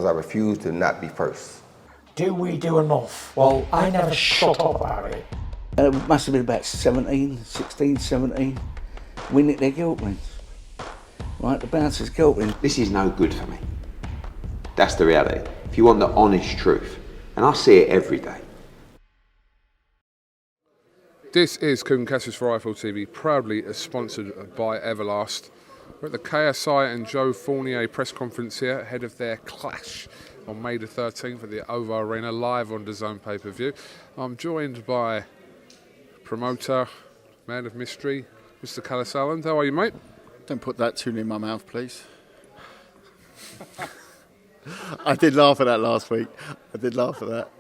I refuse to not be first. Do we do enough? Well, I never shut up about it. And it must have been about 16, 17. We nicked their gilt rings. Right, the bouncers' gilt rings. This is no good for me. That's the reality. If you want the honest truth, and I see it every day. This is Cast for Eiffel TV, proudly sponsored by Everlast. We're at the KSI and Joe Fournier press conference here, ahead of their clash on May the 13th at the OVO Arena, live on DAZN pay-per-view. I'm joined by promoter, man of mystery, Mr. Kalle Sauerland. How are you, mate? Don't put that tune in my mouth, please. I did laugh at that last week. I did laugh at that.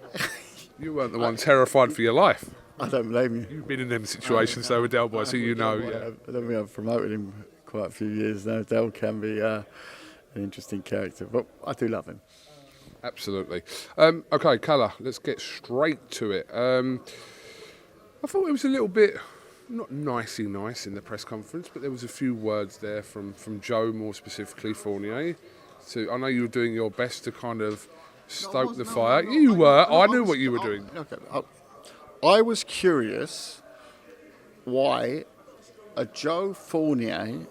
You weren't the one terrified for your life. I don't blame you. You've been in them situations, though, with Del Boy, so you know. Yeah. I don't think I've promoted him quite a few years now. Del can be an interesting character, but I do love him. Absolutely. Okay, Kalle, let's get straight to it. I thought it was a little bit, not nicey nice in the press conference, but there was a few words there from Joe, more specifically Fournier. So I know you were doing your best to kind of stoke the fire. You were. I knew what you were doing. Okay. I was curious why a Joe Fournier,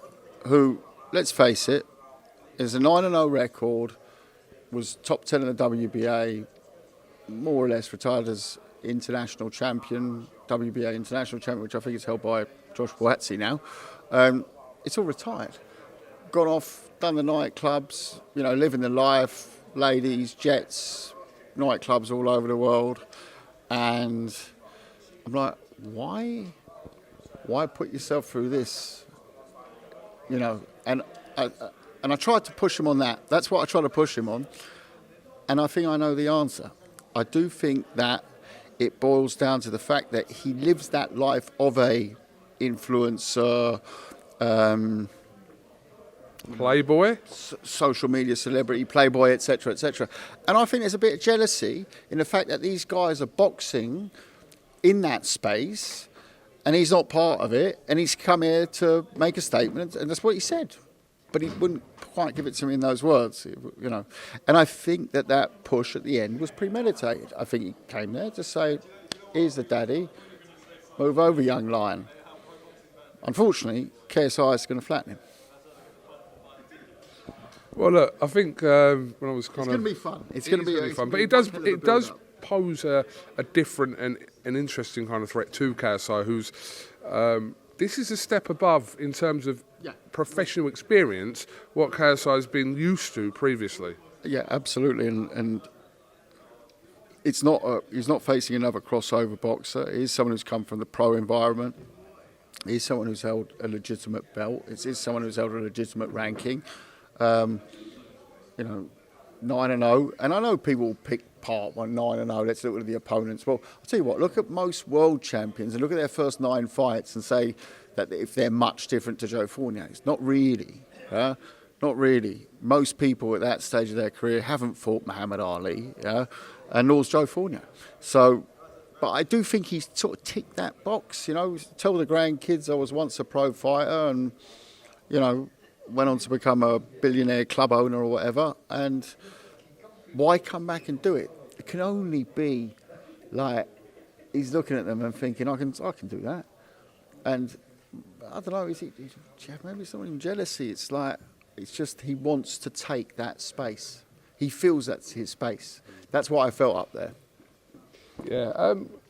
who, let's face it, is a 9-0 record, was top 10 in the WBA, more or less retired as international champion, WBA international champion, which I think is held by Josh Boazzi now. It's all retired. Gone off, done the nightclubs, living the life, ladies, jets, nightclubs all over the world. And I'm like, why put yourself through this? And I tried to push him on that. That's what I tried to push him on. And I think I know the answer. I do think that it boils down to the fact that he lives that life of a influencer, Playboy, social media celebrity, playboy, etc., etc. And I think there's a bit of jealousy in the fact that these guys are boxing in that space, and he's not part of it, and he's come here to make a statement, and that's what he said. But he wouldn't quite give it to me in those words, And I think that push at the end was premeditated. I think he came there to say, here's the daddy, move over, young lion. Unfortunately, KSI is going to flatten him. Well, look, I think when I was kind it's going to be fun. It's going to be fun, but it does pose a different and an interesting kind of threat to KSI, who's this is a step above in terms of professional experience what KSI has been used to previously. Yeah, absolutely, and it's not he's not facing another crossover boxer. He's someone who's come from the pro environment. He's someone who's held a legitimate belt. It's someone who's held a legitimate ranking. 9-0, and I know people pick part 9-0. Let's look at the opponents. Well, I'll tell you what. Look at most world champions and look at their first 9 fights and say that if they're much different to Joe Fournier. It's not really. Not really. Most people at that stage of their career haven't fought Muhammad Ali, and nor's Joe Fournier. So, but I do think he's sort of ticked that box. Tell the grandkids I was once a pro fighter, and went on to become a billionaire club owner or whatever, and why come back and do it? It can only be like he's looking at them and thinking, I can do that. And I don't know, maybe it's not even jealousy. It's like, it's just he wants to take that space. He feels that's his space. That's what I felt up there. Yeah,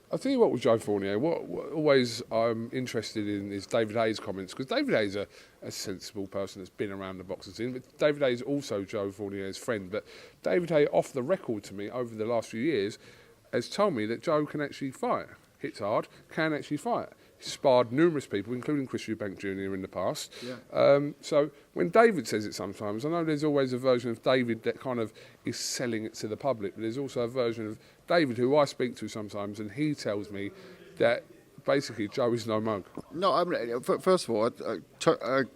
I'll tell you what with Joe Fournier, what always I'm interested in is David Haye's comments, because David Haye's a sensible person that's been around the boxing scene, but David Haye is also Joe Fournier's friend. But David Haye, off the record to me over the last few years, has told me that Joe can actually fight, hits hard, can actually fight. He's sparred numerous people, including Benn-Eubank Jr. in the past. Yeah. So when David says it sometimes, I know there's always a version of David that kind of is selling it to the public, but there's also a version of David who I speak to sometimes, and he tells me that basically Joe is no mug. No, first of all, I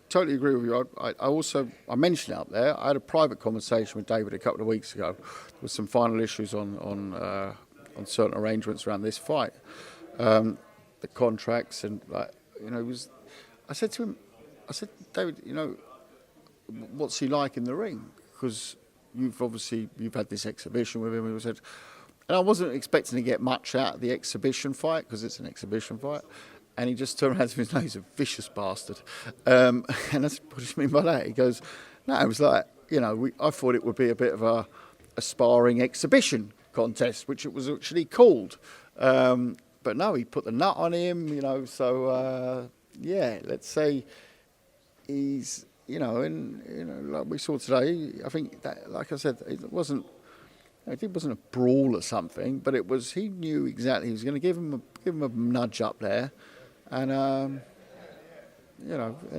totally agree with you. I mentioned out there, I had a private conversation with David a couple of weeks ago with some final issues on certain arrangements around this fight. The contracts and I said to him, David, what's he like in the ring? Because you've had this exhibition with him. And he said, and I wasn't expecting to get much out of the exhibition fight because it's an exhibition fight. And he just turned around to me and said, no, he's a vicious bastard. And that's what do you mean by that? He goes, no, it was like, I thought it would be a bit of a sparring exhibition contest, which it was actually called. But no, he put the nut on him, so let's say he's, like we saw today, I think that, like I said, it wasn't a brawl or something, but it was, he knew exactly, he was going to give him a nudge up there. And, and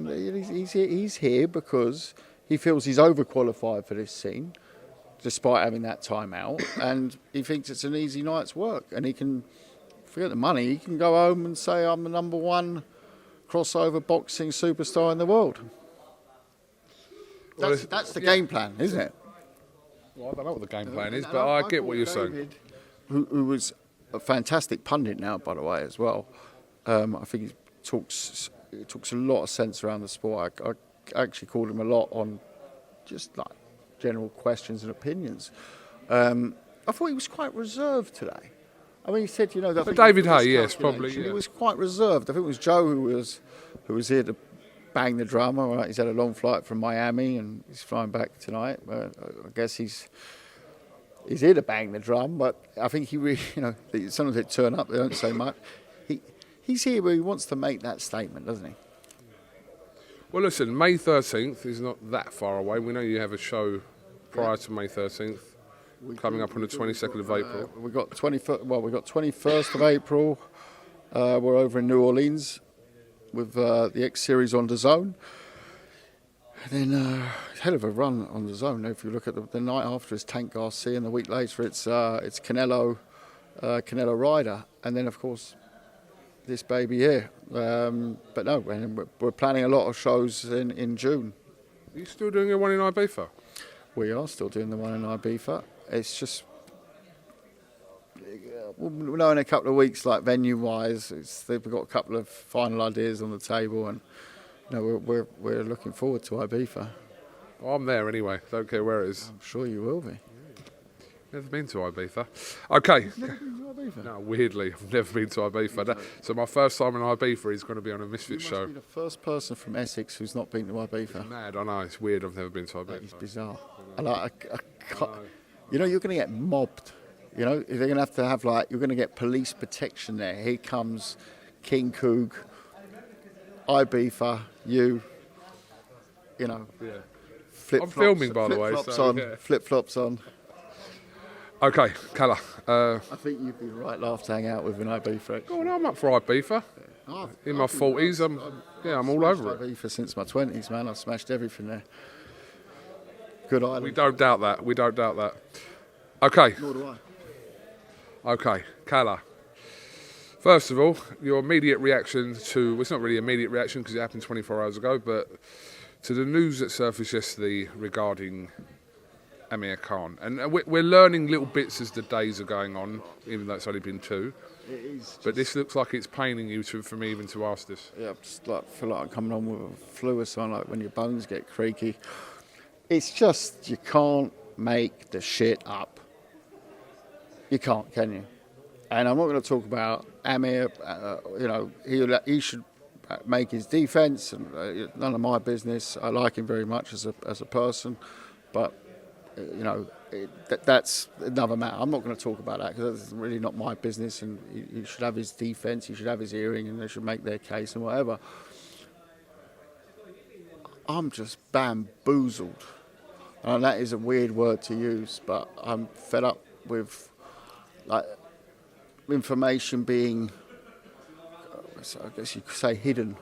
he's here because he feels he's overqualified for this scene, despite having that time out, and he thinks it's an easy night's work, and he can, forget the money, he can go home and say, I'm the #1 crossover boxing superstar in the world. That's the game plan, isn't it? Well, I don't know what the game plan is, but I get what you're saying. Who was a fantastic pundit now, by the way, as well. I think he talks a lot of sense around the sport. I actually called him a lot on just like general questions and opinions. I thought he was quite reserved today. I mean, he said, But David Hay, yes, probably. Yeah. He was quite reserved. I think it was Joe who was here to bang the drum. All right, he's had a long flight from Miami and he's flying back tonight. I guess he's here to bang the drum, but I think he really, sometimes they turn up, they don't say much. He's here where he wants to make that statement, doesn't he? Well, listen, May 13th is not that far away. We know you have a show prior to May 13th, coming up on the 22nd of April. We've got 21st of April. We're over in New Orleans with the X Series on DAZN. And then hell of a run on DAZN. If you look at the night after is Tank Garcia, and the week later it's Canelo Ryder, and then of course this baby here. But no, we're planning a lot of shows in June. Are you still doing your one in Ibiza? We are still doing the one in Ibiza. It's just, we'll know in a couple of weeks, like venue-wise, we've got a couple of final ideas on the table, and we're looking forward to Ibiza. Well, I'm there anyway. Don't care where it is. I'm sure you will be. Never been to Ibiza. Okay. Never been to Ibiza? No, weirdly, I've never been to Ibiza. So my first time in Ibiza is going to be on a Misfit show. You must be the first person from Essex who's not been to Ibiza. It's mad, I know. It's weird. I've never been to Ibiza. It's bizarre. You're going to get mobbed. They're going to have you're going to get police protection there. Here comes King Coog, Ibiza, you. Yeah. Flip-flops, I'm filming, by the way. Flip-flops So, on. yeah. Flip-flops on. Okay, Kalle. I think you'd be right laugh to hang out with an Ibiza. Oh, no, I'm up for Ibiza. In my 40s, I'm all over it. Ibiza since my 20s, man. I've smashed everything there. Good island. We don't doubt that. Okay. Nor do I. Okay, Kalle. First of all, your immediate reaction to, well, it's not really immediate reaction because it happened 24 hours ago, but to the news that surfaced yesterday regarding Amir Khan. And we're learning little bits as the days are going on, even though it's only been 2. It is. But this looks like it's paining you for me even to ask this. Yeah, I just feel like I'm coming on with a flu or something, like when your bones get creaky. It's just, you can't make the shit up. You can't, can you? And I'm not going to talk about Amir. He should make his defence, and none of my business. I like him very much as a person, but that's another matter. I'm not going to talk about that because that's really not my business. And he should have his defence. He should have his hearing, and they should make their case and whatever. I'm just bamboozled, and that is a weird word to use, but I'm fed up with information being, I guess you could say, hidden,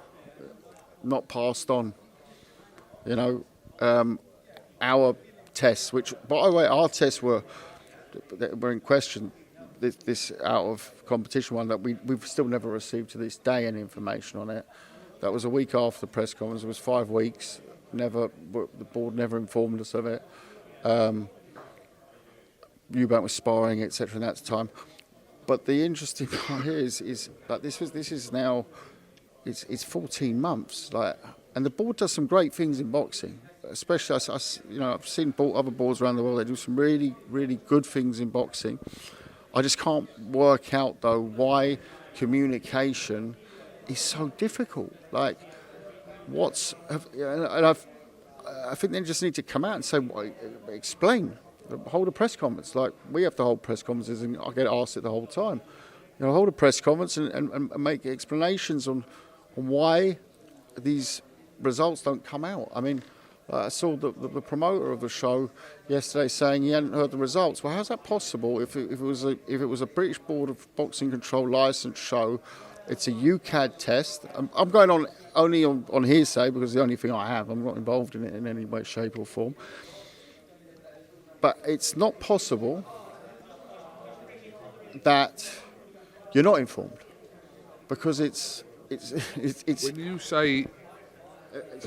not passed on. Our tests, which, by the way, our tests were in question. This out of competition one that we've still never received to this day any information on it. That was a week after the press conference. It was 5 weeks. The board never informed us of it. Eubank was sparring, etc. in that time. But the interesting part here is that this is now, it's 14 months. And the board does some great things in boxing. especially I've seen other boards around the world. They do some really, really good things in boxing. I just can't work out though why communication is so difficult. Like, I think they just need to come out and say, explain, hold a press conference. Like we have to hold press conferences, and I get asked it the whole time. Hold a press conference and make explanations on why these results don't come out. I mean, I saw the promoter of the show yesterday saying he hadn't heard the results. Well, how's that possible? If it was a British Board of Boxing Control licensed show, it's a UCAD test. I'm going on only on hearsay because it's the only thing I have. I'm not involved in it in any way, shape, or form. But it's not possible that you're not informed, because it's. When you say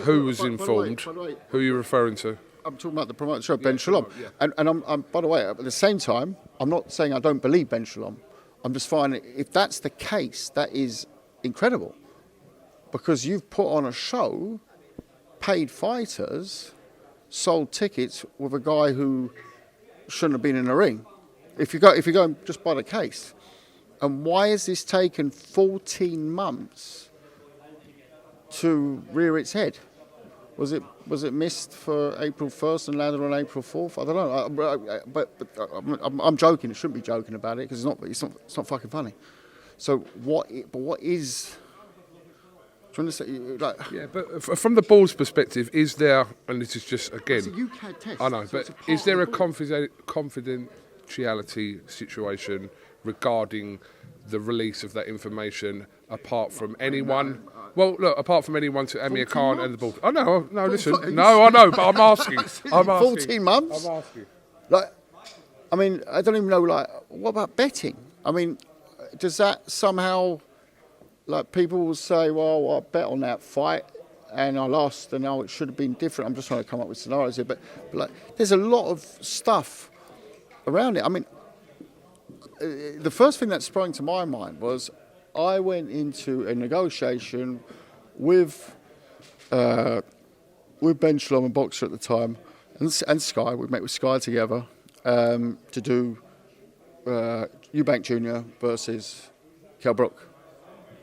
who was informed, who are you referring to? I'm talking about the promoter of the show, Ben Shalom. Yeah. And I'm, by the way, at the same time, I'm not saying I don't believe Ben Shalom. I'm just finding, if that's the case, that is incredible. Because you've put on a show, paid fighters, sold tickets with a guy who shouldn't have been in the ring. If you're going just by the case. And why has this taken 14 months to rear its head? Was it missed for April 1st and landed on April 4th? I don't know. But I'm joking. I shouldn't be joking about it because it's not fucking funny. So what is? Do you understand? Yeah, but from the board's perspective, is there? And this is just again. It's a UCAD test. I know, so but is there a confidentiality situation regarding the release of that information, apart from anyone? Well, look, apart from anyone to Amir Khan and the board. Oh no, listen, no, I know, but I'm asking. 14 months. I'm asking. I mean, I don't even know. What about betting? I mean, does that somehow, people will say, well, I bet on that fight and I lost, and it should have been different. I'm just trying to come up with scenarios here, but there's a lot of stuff around it. I mean, the first thing that sprang to my mind was I went into a negotiation with Ben Shalom, a boxer at the time, and Sky. We met with Sky together to do Eubank Jr. versus Kell Brook.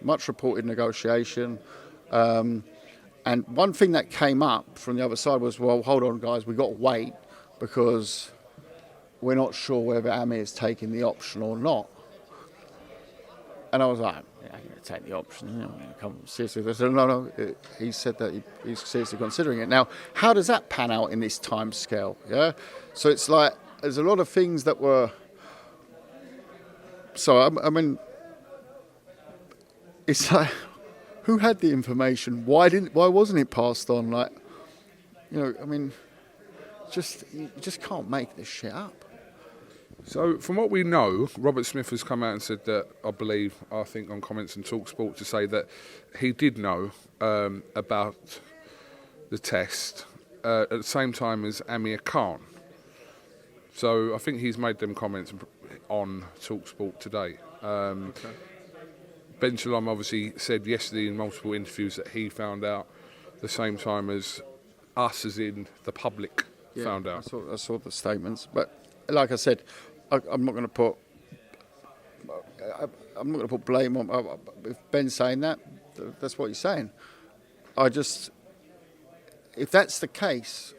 Much reported negotiation. And one thing that came up from the other side was, well, hold on, guys, we've got to wait because we're not sure whether Amir's taking the option or not. And I was like, yeah, I'm going to take the option. Come seriously. They said, no. He said that he's seriously considering it. Now, how does that pan out in this time scale? Yeah. So it's like there's a lot of things that were. So I mean, it's like, who had the information? Why wasn't it passed on? I mean, you just can't make this shit up. So, from what we know, Robert Smith has come out and said that, I think on comments on TalkSport, to say that he did know about the test at the same time as Amir Khan. So, I think he's made them comments on TalkSport today. Okay. Ben Shalom obviously said yesterday in multiple interviews that he found out the same time as us, as in the public, found out. I saw the statements, but like I said, I'm not going to put blame on if Ben's saying that. That's what he's saying. If that's the case,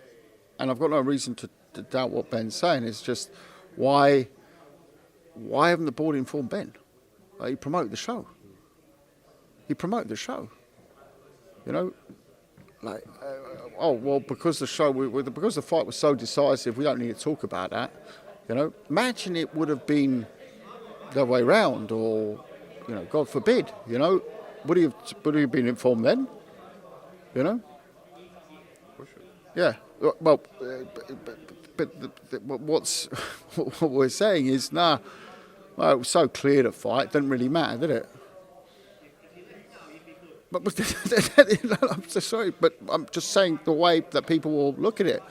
and I've got no reason to doubt what Ben's saying, it's just why haven't the board informed Ben? He promoted the show. Because the fight was so decisive, we don't need to talk about that. Imagine it would have been the other way round, or, God forbid, would he have been informed then? Yeah. Well, but what we're saying is, it was so clear the fight, it didn't really matter, did it? But I'm so sorry, but I'm just saying the way that people will look at it.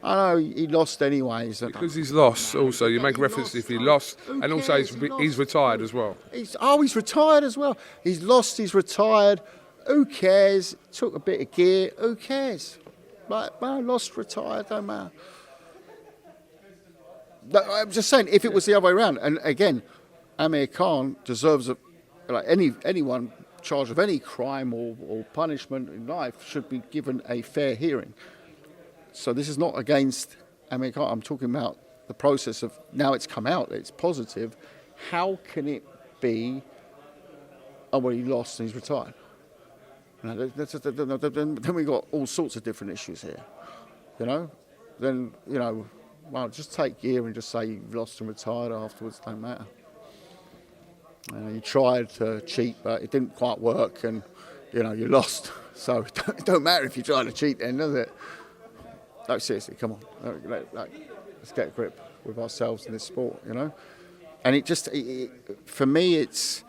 I know he lost anyways. Because he's lost also. You make reference if he lost. And also he's retired as well. He's retired as well. He's lost, he's retired. Who cares? Took a bit of gear. Who cares? Like, well, lost, retired, don't matter. I'm just saying, if it was the other way around, and again, Amir Khan deserves like anyone charged of any crime or punishment in life should be given a fair hearing. So this is not against Amir Khan. I'm talking about the process of now it's come out, it's positive. How can it be? Oh well, he lost and he's retired. You know, then we got all sorts of different issues here. You know, then you know, well, just take year and just say you've lost and retired afterwards. Don't matter. You tried to cheat, but it didn't quite work, and you know you lost. So it don't matter if you try to cheat, then, does it? No, seriously, come on. Let's get a grip with ourselves in this sport, you know. And it just, for me, it's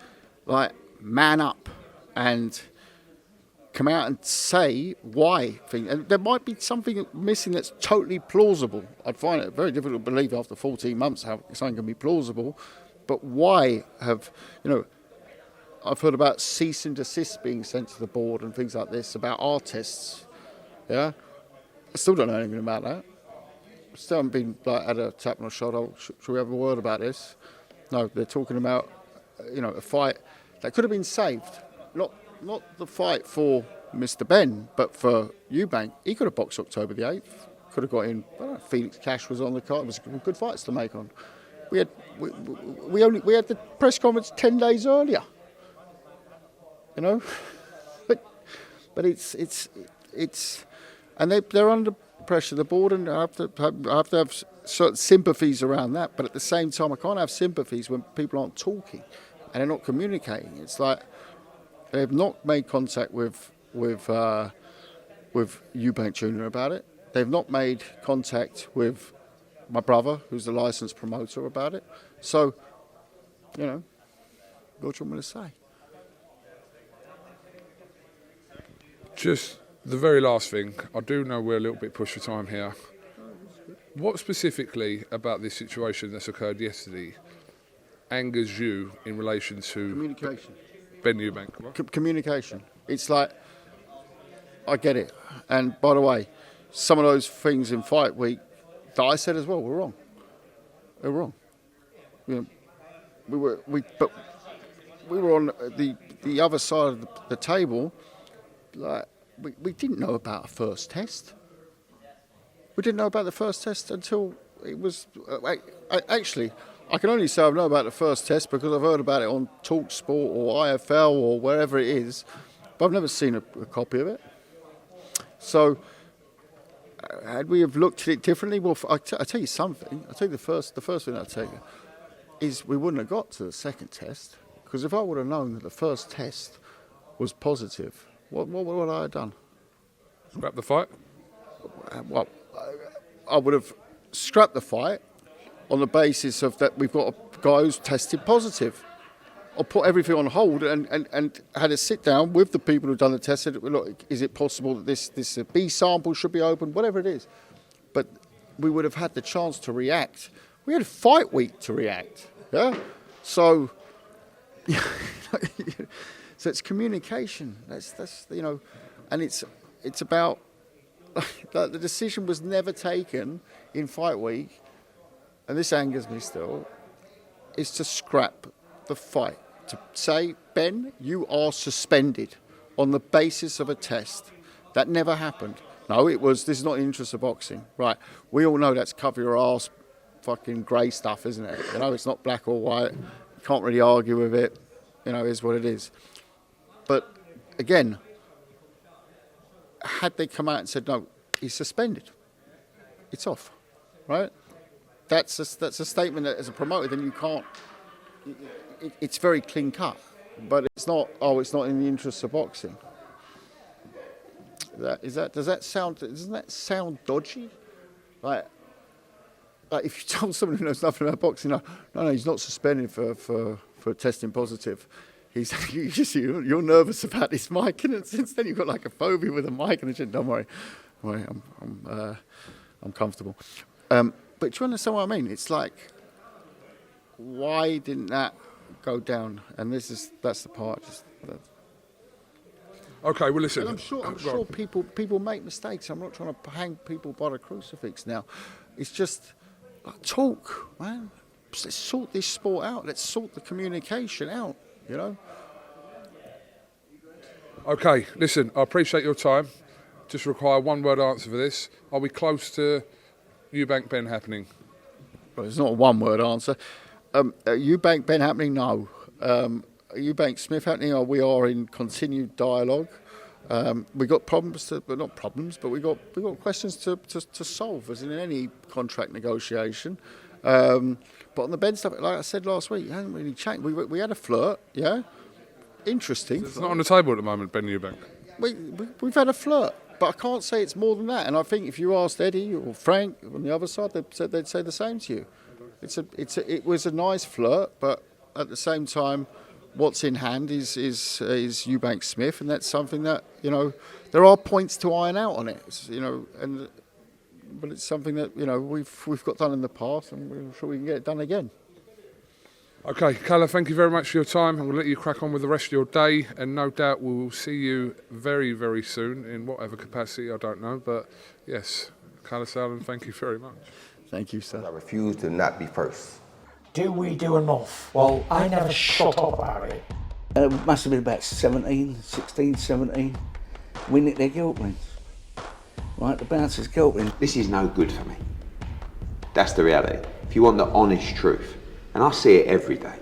like man up and come out and say why. And there might be something missing that's totally plausible. I'd find it very difficult to believe after 14 months how something can be plausible. But why have, you know, I've heard about cease and desist being sent to the board and things like this about our tests. Yeah? I still don't know anything about that. Still haven't been like, had a tap on the shoulder. Should we have a word about this? No, they're talking about, you know, a fight that could have been saved. Not the fight for Mr. Benn, but for Eubank. He could have boxed October the 8th. Could have got in. I don't know, Felix Cash was on the card. It was good fights to make on. We had the press conference 10 days earlier. You know, but it's and they're under pressure, the board, and I have to have certain sympathies around that. But at the same time, I can't have sympathies when people aren't talking and they're not communicating. It's like they've not made contact with Eubank Jr. about it. They've not made contact with my brother, who's the licensed promoter, about it. So, you know, what do you want me to say? Just the very last thing, I do know we're a little bit pushed for time here. What specifically about this situation that's occurred yesterday angers you in relation to Communication. Benn-Eubank? Communication. It's like, I get it. And by the way, some of those things in fight week that I said as well were wrong. They're wrong. You know, we were on the other side of the table. Like we didn't know about a first test. We didn't know about the first test until it was. Actually, I can only say I know about the first test because I've heard about it on TalkSport or IFL or wherever it is, but I've never seen a copy of it. So, had we have looked at it differently? Well, I'll tell you something. I'll tell you the first thing I'll tell you is we wouldn't have got to the second test, because if I would have known that the first test was positive, what would I have done? Scrap the fight? Well, I would have scrapped the fight on the basis of that we've got a guy who's tested positive. Or put everything on hold and had a sit down with the people who've done the test. Said, look, is it possible that this B sample should be open? Whatever it is. But we would have had the chance to react. We had a fight week to react. Yeah? So, so it's communication. That's you know, and it's about the decision was never taken in fight week, and this angers me still, is to scrap the fight. To say, Ben, you are suspended on the basis of a test. That never happened. No, this is not in the interest of boxing. Right, we all know that's cover your arse fucking grey stuff, isn't it? You know, it's not black or white. You can't really argue with it. You know, it is what it is. But, again, had they come out and said, no, he's suspended, it's off, right? That's a statement that as a promoter, then you can't... It's very clean cut, but it's not. Oh, it's not in the interests of boxing. Doesn't that sound dodgy? Like if you told someone who knows nothing about boxing, no, he's not suspended for testing positive. You're nervous about this mic, and since then you've got like a phobia with a mic, and said, don't worry, I'm comfortable. But do you understand what I mean? It's like, why didn't that go down? And that's the part. Okay, well listen. And I'm sure people make mistakes. I'm not trying to hang people by the crucifix now. It's just talk, man. Let's sort this sport out. Let's sort the communication out. You know. Okay, listen. I appreciate your time. Just require one word answer for this. Are we close to Eubank Benn happening? Well, it's not a one-word answer. Eubank Benn happening? No. Eubank Smith happening? We are in continued dialogue. We got problems, but not problems, but we got questions to solve, as in any contract negotiation. But on the Benn stuff, like I said last week, it hasn't really changed. We had a flirt, yeah. Interesting. It's not on the table at the moment, Benn-Eubank. We've had a flirt, but I can't say it's more than that. And I think if you asked Eddie or Frank on the other side, they'd say the same to you. It was a nice flirt, but at the same time, what's in hand is Eubank Smith, and that's something that, you know, there are points to iron out on it. But it's something that, you know, we've got done in the past, and we're sure we can get it done again. Okay, Kalle, thank you very much for your time. I'm going to let you crack on with the rest of your day, and no doubt we will see you very, very soon in whatever capacity, I don't know. But yes, Kalle Sauerland, thank you very much. Thank you, sir. I refuse to not be first. Do we do enough? Well, I never shut up about it. It must have been about 16, 17. We nicked their guilt rings. Right, the bouncers' guilt rings. This is no good for me. That's the reality. If you want the honest truth, and I see it every day,